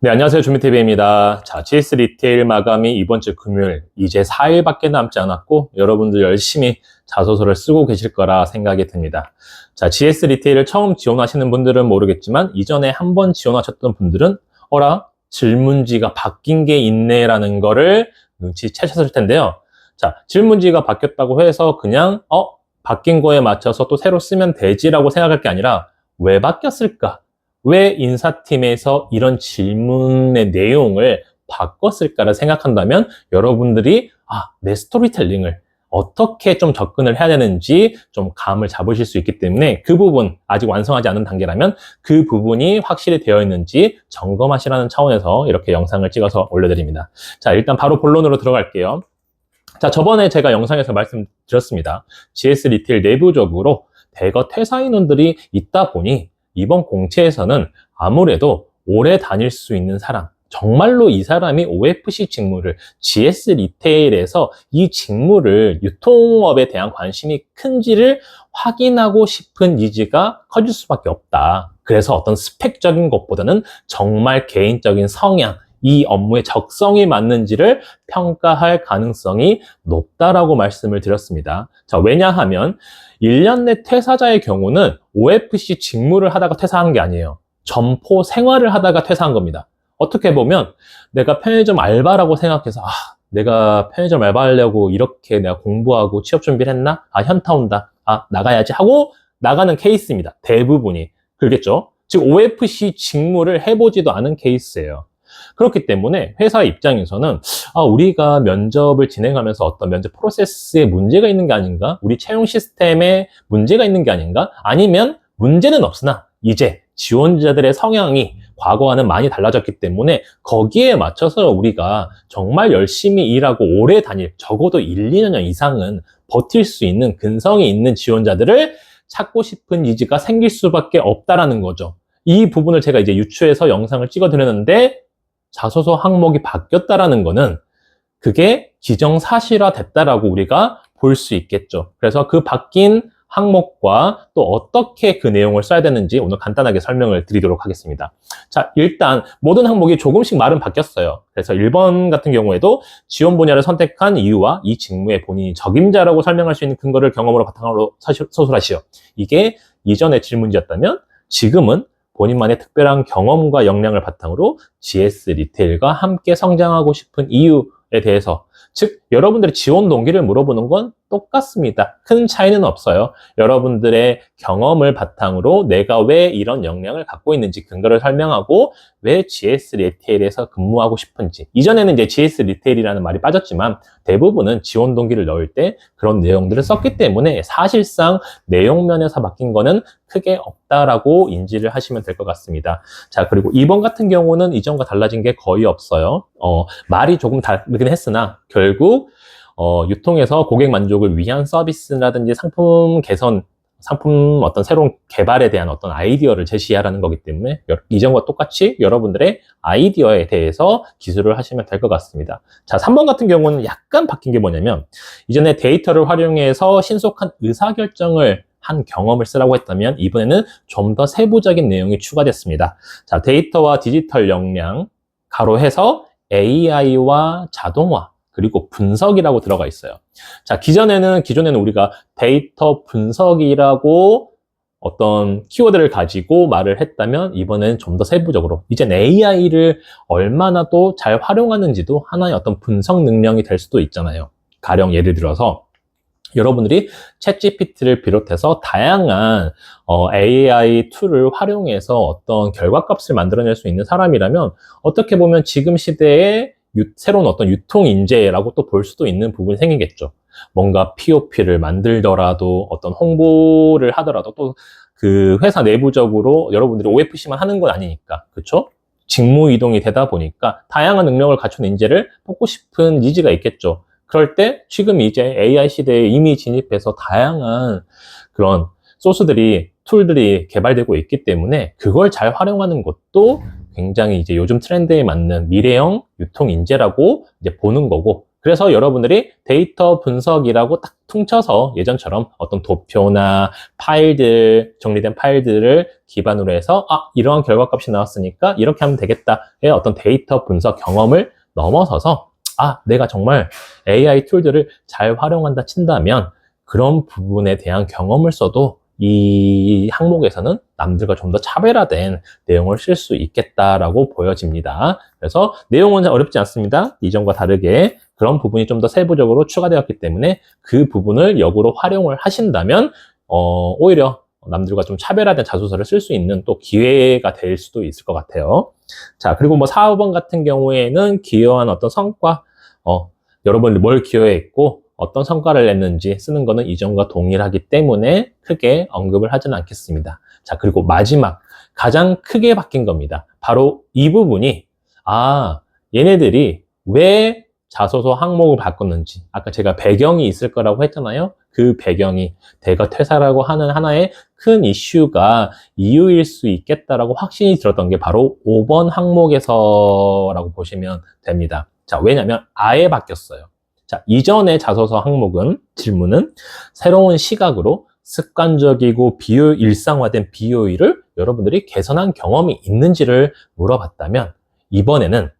네, 안녕하세요. 주미TV입니다. 자, GS 리테일 마감이 이번 주 금요일, 이제 4일밖에 남지 않았고, 여러분들 열심히 자소서를 쓰고 계실 거라 생각이 듭니다. 자, GS 리테일을 처음 지원하시는 분들은 모르겠지만, 이전에 한번 지원하셨던 분들은, 어라? 질문지가 바뀐 게 있네라는 거를 눈치채셨을 텐데요. 자, 질문지가 바뀌었다고 해서 그냥, 바뀐 거에 맞춰서 또 새로 쓰면 되지라고 생각할 게 아니라, 왜 바뀌었을까? 왜 인사팀에서 이런 질문의 내용을 바꿨을까를 생각한다면 여러분들이 내 스토리텔링을 어떻게 좀 접근을 해야 되는지 좀 감을 잡으실 수 있기 때문에 그 부분 아직 완성하지 않은 단계라면 그 부분이 확실히 되어 있는지 점검하시라는 차원에서 이렇게 영상을 찍어서 올려드립니다. 자, 일단 바로 본론으로 들어갈게요. 자, 저번에 제가 영상에서 말씀드렸습니다. GS 리테일 내부적으로 대거 퇴사 인원들이 있다 보니 이번 공채에서는 아무래도 오래 다닐 수 있는 사람, 정말로 이 사람이 OFC 직무를 GS 리테일에서 이 직무를 유통업에 대한 관심이 큰지를 확인하고 싶은 니즈가 커질 수밖에 없다. 그래서 어떤 스펙적인 것보다는 정말 개인적인 성향, 이 업무의 적성이 맞는지를 평가할 가능성이 높다라고 말씀을 드렸습니다. 자, 왜냐하면 1년 내 퇴사자의 경우는 OFC 직무를 하다가 퇴사한 게 아니에요. 점포 생활을 하다가 퇴사한 겁니다. 어떻게 보면 내가 편의점 알바라고 생각해서 내가 편의점 알바하려고 이렇게 내가 공부하고 취업 준비를 했나? 현타 온다. 나가야지 하고 나가는 케이스입니다. 대부분이. 그렇겠죠? 즉 OFC 직무를 해보지도 않은 케이스예요. 그렇기 때문에 회사 입장에서는 우리가 면접을 진행하면서 어떤 면접 프로세스에 문제가 있는 게 아닌가? 우리 채용 시스템에 문제가 있는 게 아닌가? 아니면 문제는 없으나 이제 지원자들의 성향이 과거와는 많이 달라졌기 때문에 거기에 맞춰서 우리가 정말 열심히 일하고 오래 다닐, 적어도 1, 2년 이상은 버틸 수 있는 근성이 있는 지원자들을 찾고 싶은 니즈가 생길 수밖에 없다라는 거죠. 이 부분을 제가 이제 유추해서 영상을 찍어 드렸는데 자소서 항목이 바뀌었다라는 거는 그게 기정사실화 됐다라고 우리가 볼 수 있겠죠. 그래서 그 바뀐 항목과 또 어떻게 그 내용을 써야 되는지 오늘 간단하게 설명을 드리도록 하겠습니다. 자, 일단 모든 항목이 조금씩 말은 바뀌었어요. 그래서 1번 같은 경우에도 지원 분야를 선택한 이유와 이 직무의 본인이 적임자라고 설명할 수 있는 근거를 경험으로 바탕으로 서술하시오. 이게 이전의 질문지였다면 지금은 본인만의 특별한 경험과 역량을 바탕으로 GS 리테일과 함께 성장하고 싶은 이유에 대해서, 즉 여러분들의 지원 동기를 물어보는 건 똑같습니다. 큰 차이는 없어요. 여러분들의 경험을 바탕으로 내가 왜 이런 역량을 갖고 있는지 근거를 설명하고 왜 GS 리테일에서 근무하고 싶은지. 이전에는 이제 GS 리테일이라는 말이 빠졌지만 대부분은 지원 동기를 넣을 때 그런 내용들을 썼기 때문에 사실상 내용면에서 바뀐 거는 크게 없다라고 인지를 하시면 될 것 같습니다. 자, 그리고 2번 같은 경우는 이전과 달라진 게 거의 없어요. 말이 조금 다르긴 했으나 결국 유통에서 고객 만족을 위한 서비스라든지 상품 개선, 상품 어떤 새로운 개발에 대한 어떤 아이디어를 제시하라는 거기 때문에 이전과 똑같이 여러분들의 아이디어에 대해서 기술을 하시면 될 것 같습니다. 자, 3번 같은 경우는 약간 바뀐 게 뭐냐면 이전에 데이터를 활용해서 신속한 의사결정을 한 경험을 쓰라고 했다면 이번에는 좀 더 세부적인 내용이 추가됐습니다. 자, 데이터와 디지털 역량, 가로해서 AI와 자동화, 그리고 분석이라고 들어가 있어요. 자, 기존에는 우리가 데이터 분석이라고 어떤 키워드를 가지고 말을 했다면 이번에는 좀 더 세부적으로 이젠 AI를 얼마나 또 잘 활용하는지도 하나의 어떤 분석 능력이 될 수도 있잖아요. 가령 예를 들어서 여러분들이 챗GPT를 비롯해서 다양한 AI 툴을 활용해서 어떤 결과값을 만들어낼 수 있는 사람이라면 어떻게 보면 지금 시대에 새로운 어떤 유통 인재라고 또 볼 수도 있는 부분이 생기겠죠. 뭔가 POP를 만들더라도 어떤 홍보를 하더라도 또 그 회사 내부적으로 여러분들이 OFC만 하는 건 아니니까, 그렇죠? 직무 이동이 되다 보니까 다양한 능력을 갖춘 인재를 뽑고 싶은 니즈가 있겠죠. 그럴 때 지금 이제 AI 시대에 이미 진입해서 다양한 그런 소스들이, 툴들이 개발되고 있기 때문에 그걸 잘 활용하는 것도 굉장히 이제 요즘 트렌드에 맞는 미래형 유통 인재라고 이제 보는 거고, 그래서 여러분들이 데이터 분석이라고 딱 퉁쳐서 예전처럼 어떤 도표나 파일들, 정리된 파일들을 기반으로 해서 이러한 결과값이 나왔으니까 이렇게 하면 되겠다의 어떤 데이터 분석 경험을 넘어서서 내가 정말 AI 툴들을 잘 활용한다 친다면 그런 부분에 대한 경험을 써도 이 항목에서는 남들과 좀 더 차별화된 내용을 쓸 수 있겠다라고 보여집니다. 그래서 내용은 어렵지 않습니다. 이전과 다르게 그런 부분이 좀 더 세부적으로 추가되었기 때문에 그 부분을 역으로 활용을 하신다면 오히려 남들과 좀 차별화된 자소서를 쓸 수 있는 또 기회가 될 수도 있을 것 같아요. 자, 그리고 4번 같은 경우에는 기여한 어떤 성과, 여러분이 뭘 기여했고 어떤 성과를 냈는지 쓰는 거는 이전과 동일하기 때문에 크게 언급을 하지는 않겠습니다. 자, 그리고 마지막 가장 크게 바뀐 겁니다. 바로 이 부분이 얘네들이 왜 자소서 항목을 바꿨는지, 아까 제가 배경이 있을 거라고 했잖아요. 그 배경이 대거 퇴사라고 하는 하나의 큰 이슈가 이유일 수 있겠다라고 확신이 들었던 게 바로 5번 항목에서라고 보시면 됩니다. 자, 왜냐면 아예 바뀌었어요. 자, 이전의 자소서 항목은, 질문은 새로운 시각으로 습관적이고 일상화된 BOE를 여러분들이 개선한 경험이 있는지를 물어봤다면, 이번에는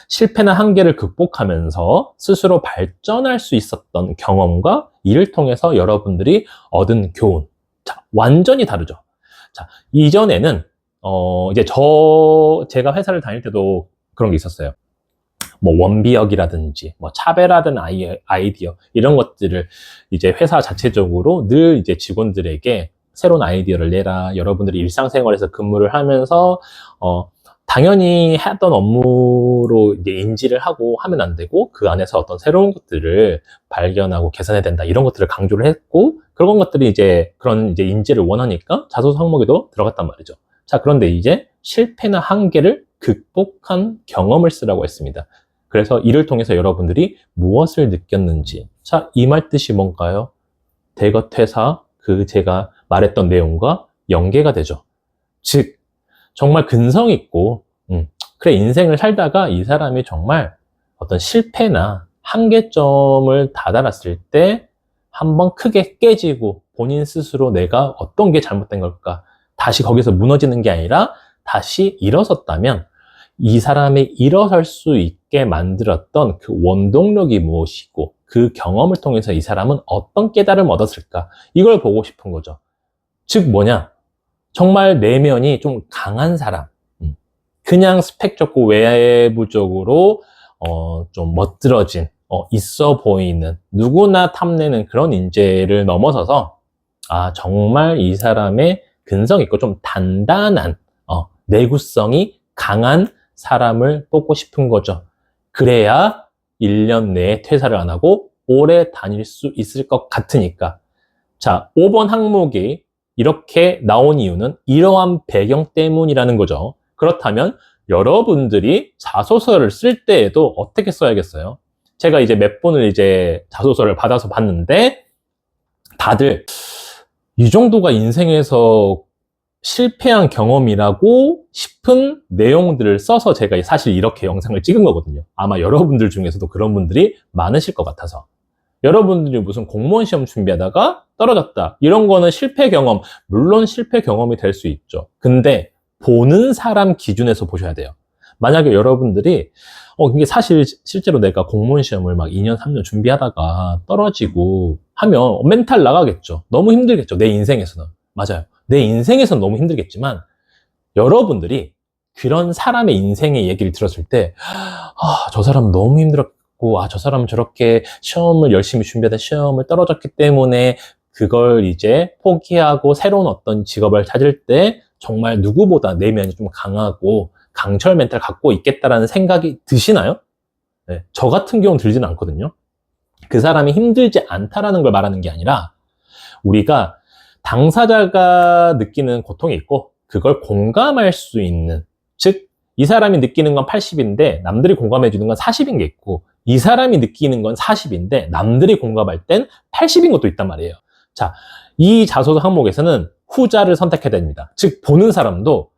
실패나 한계를 극복하면서 스스로 발전할 수 있었던 경험과 이를 통해서 여러분들이 얻은 교훈. 자, 완전히 다르죠. 자, 이전에는, 이제 제가 회사를 다닐 때도 그런 게 있었어요. 원비역이라든지, 차별화된 아이디어, 이런 것들을 이제 회사 자체적으로 늘 이제 직원들에게 새로운 아이디어를 내라. 여러분들이 일상생활에서 근무를 하면서, 당연히 했던 업무로 이제 인지를 하고 하면 안 되고, 그 안에서 어떤 새로운 것들을 발견하고 개선해야 된다. 이런 것들을 강조를 했고, 그런 것들이 이제 그런 이제 인지를 원하니까 자소서 항목에도 들어갔단 말이죠. 자, 그런데 이제 실패나 한계를 극복한 경험을 쓰라고 했습니다. 그래서 이를 통해서 여러분들이 무엇을 느꼈는지. 자, 이 말 뜻이 뭔가요? 대거 퇴사, 제가 말했던 내용과 연계가 되죠. 즉, 정말 근성 있고, 그래, 인생을 살다가 이 사람이 정말 어떤 실패나 한계점을 다다랐을 때 한번 크게 깨지고 본인 스스로 내가 어떤 게 잘못된 걸까? 다시 거기서 무너지는 게 아니라 다시 일어섰다면 이 사람이 일어설 수 있게 만들었던 그 원동력이 무엇이고 그 경험을 통해서 이 사람은 어떤 깨달음을 얻었을까? 이걸 보고 싶은 거죠. 즉 뭐냐? 정말 내면이 좀 강한 사람, 그냥 스펙 좋고 외부적으로 좀 멋들어진, 있어 보이는, 누구나 탐내는 그런 인재를 넘어서서 정말 이 사람의 근성 있고 좀 단단한 내구성이 강한 사람을 뽑고 싶은 거죠. 그래야 1년 내에 퇴사를 안 하고 오래 다닐 수 있을 것 같으니까. 자, 5번 항목이 이렇게 나온 이유는 이러한 배경 때문이라는 거죠. 그렇다면 여러분들이 자소서를 쓸 때에도 어떻게 써야겠어요? 제가 이제 몇 번을 이제 자소서를 받아서 봤는데 다들 이 정도가 인생에서 실패한 경험이라고 싶은 내용들을 써서 제가 사실 이렇게 영상을 찍은 거거든요. 아마 여러분들 중에서도 그런 분들이 많으실 것 같아서. 여러분들이 무슨 공무원 시험 준비하다가 떨어졌다. 이런 거는 실패 경험, 물론 실패 경험이 될 수 있죠. 근데 보는 사람 기준에서 보셔야 돼요. 만약에 여러분들이 이게 사실 실제로 내가 공무원 시험을 막 2년, 3년 준비하다가 떨어지고 하면 멘탈 나가겠죠. 너무 힘들겠죠. 내 인생에서는. 맞아요. 내 인생에서는 너무 힘들겠지만 여러분들이 그런 사람의 인생의 얘기를 들었을 때 저 사람 너무 힘들었고 저 사람은 저렇게 시험을 열심히 준비하다 시험을 떨어졌기 때문에 그걸 이제 포기하고 새로운 어떤 직업을 찾을 때 정말 누구보다 내면이 좀 강하고 강철 멘탈 갖고 있겠다라는 생각이 드시나요? 네, 저 같은 경우는 들지는 않거든요. 그 사람이 힘들지 않다라는 걸 말하는 게 아니라 우리가 당사자가 느끼는 고통이 있고 그걸 공감할 수 있는, 즉 이 사람이 느끼는 건 80인데 남들이 공감해 주는 건 40인 게 있고 이 사람이 느끼는 건 40인데 남들이 공감할 땐 80인 것도 있단 말이에요. 자, 이 자소서 항목에서는 후자를 선택해야 됩니다. 즉 보는 사람도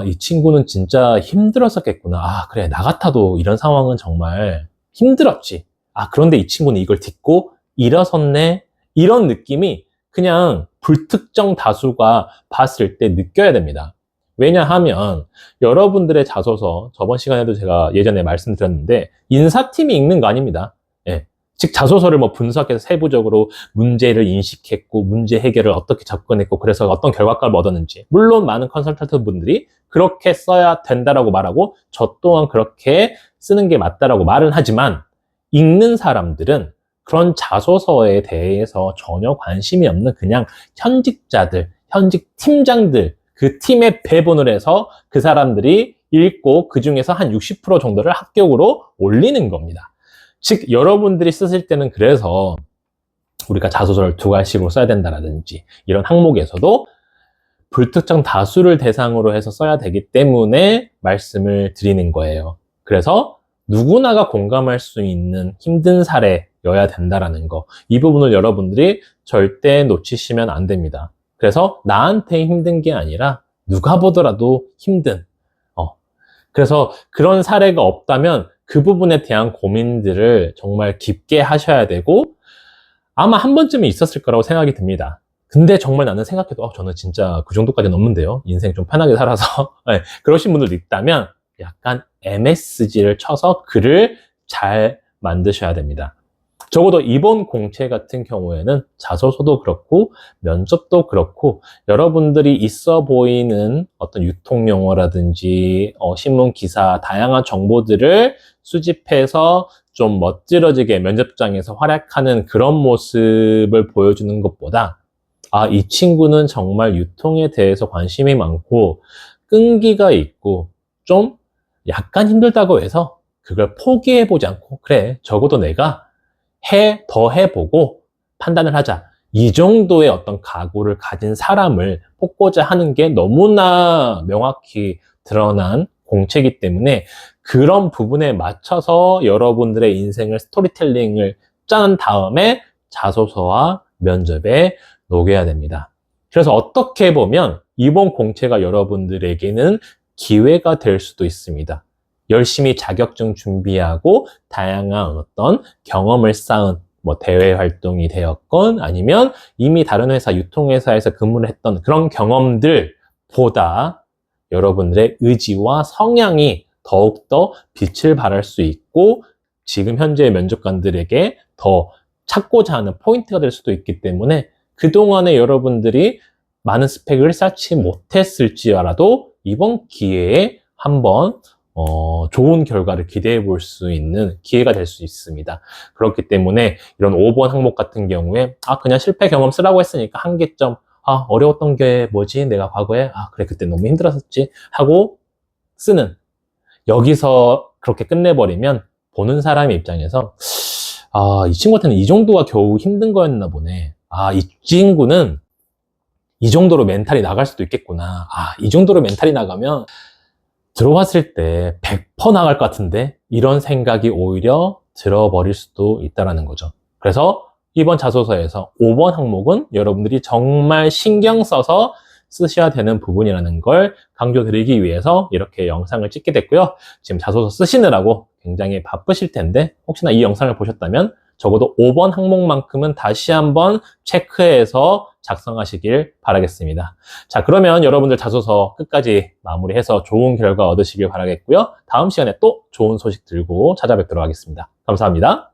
이 친구는 진짜 힘들었었겠구나. 그래, 나 같아도 이런 상황은 정말 힘들었지. 아, 그런데 이 친구는 이걸 딛고 일어섰네. 이런 느낌이 그냥 불특정 다수가 봤을 때 느껴야 됩니다. 왜냐하면 여러분들의 자소서, 저번 시간에도 제가 예전에 말씀드렸는데 인사팀이 읽는 거 아닙니다. 예. 즉 자소서를 뭐 분석해서 세부적으로 문제를 인식했고 문제 해결을 어떻게 접근했고 그래서 어떤 결과값을 얻었는지, 물론 많은 컨설턴트 분들이 그렇게 써야 된다라고 말하고 저 또한 그렇게 쓰는 게 맞다라고 말은 하지만 읽는 사람들은 그런 자소서에 대해서 전혀 관심이 없는 그냥 현직자들, 현직 팀장들, 그 팀에 배분을 해서 그 사람들이 읽고 그 중에서 한 60% 정도를 합격으로 올리는 겁니다. 즉 여러분들이 쓰실 때는 그래서 우리가 자소서를 2가지씩으로 써야 된다라든지 이런 항목에서도 불특정 다수를 대상으로 해서 써야 되기 때문에 말씀을 드리는 거예요. 그래서 누구나가 공감할 수 있는 힘든 사례여야 된다라는 거, 이 부분을 여러분들이 절대 놓치시면 안 됩니다. 그래서 나한테 힘든 게 아니라 누가 보더라도 힘든, 그래서 그런 사례가 없다면 그 부분에 대한 고민들을 정말 깊게 하셔야 되고 아마 한 번쯤은 있었을 거라고 생각이 듭니다. 근데 정말 나는 생각해도 저는 진짜 그 정도까지는 없는데요. 인생 좀 편하게 살아서 네, 그러신 분들도 있다면 약간 MSG를 쳐서 글을 잘 만드셔야 됩니다. 적어도 이번 공채 같은 경우에는 자소서도 그렇고 면접도 그렇고 여러분들이 있어 보이는 어떤 유통용어라든지 신문 기사 다양한 정보들을 수집해서 좀 멋들어지게 면접장에서 활약하는 그런 모습을 보여주는 것보다 아, 이 친구는 정말 유통에 대해서 관심이 많고 끈기가 있고 좀 약간 힘들다고 해서 그걸 포기해보지 않고 그래, 적어도 내가 더 해보고 판단을 하자. 이 정도의 어떤 각오를 가진 사람을 뽑고자 하는 게 너무나 명확히 드러난 공채이기 때문에 그런 부분에 맞춰서 여러분들의 인생을 스토리텔링을 짠 다음에 자소서와 면접에 녹여야 됩니다. 그래서 어떻게 보면 이번 공채가 여러분들에게는 기회가 될 수도 있습니다. 열심히 자격증 준비하고 다양한 어떤 경험을 쌓은 뭐 대외 활동이 되었건 아니면 이미 다른 회사, 유통회사에서 근무를 했던 그런 경험들보다 여러분들의 의지와 성향이 더욱더 빛을 발할 수 있고 지금 현재의 면접관들에게 더 찾고자 하는 포인트가 될 수도 있기 때문에 그동안에 여러분들이 많은 스펙을 쌓지 못했을지라도 이번 기회에 한번 좋은 결과를 기대해 볼 수 있는 기회가 될 수 있습니다. 그렇기 때문에 이런 5번 항목 같은 경우에 그냥 실패 경험 쓰라고 했으니까 한계점, 어려웠던 게 뭐지? 내가 과거에 그래 그때 너무 힘들었었지 하고 쓰는, 여기서 그렇게 끝내버리면 보는 사람의 입장에서 이 친구한테는 이 정도가 겨우 힘든 거였나 보네. 이 친구는 이 정도로 멘탈이 나갈 수도 있겠구나. 이 정도로 멘탈이 나가면 들어왔을 때 100% 나갈 것 같은데 이런 생각이 오히려 들어버릴 수도 있다는 거죠. 그래서 이번 자소서에서 5번 항목은 여러분들이 정말 신경 써서 쓰셔야 되는 부분이라는 걸 강조드리기 위해서 이렇게 영상을 찍게 됐고요. 지금 자소서 쓰시느라고 굉장히 바쁘실 텐데 혹시나 이 영상을 보셨다면 적어도 5번 항목만큼은 다시 한번 체크해서 작성하시길 바라겠습니다. 자, 그러면 여러분들 자소서 끝까지 마무리해서 좋은 결과 얻으시길 바라겠고요. 다음 시간에 또 좋은 소식 들고 찾아뵙도록 하겠습니다. 감사합니다.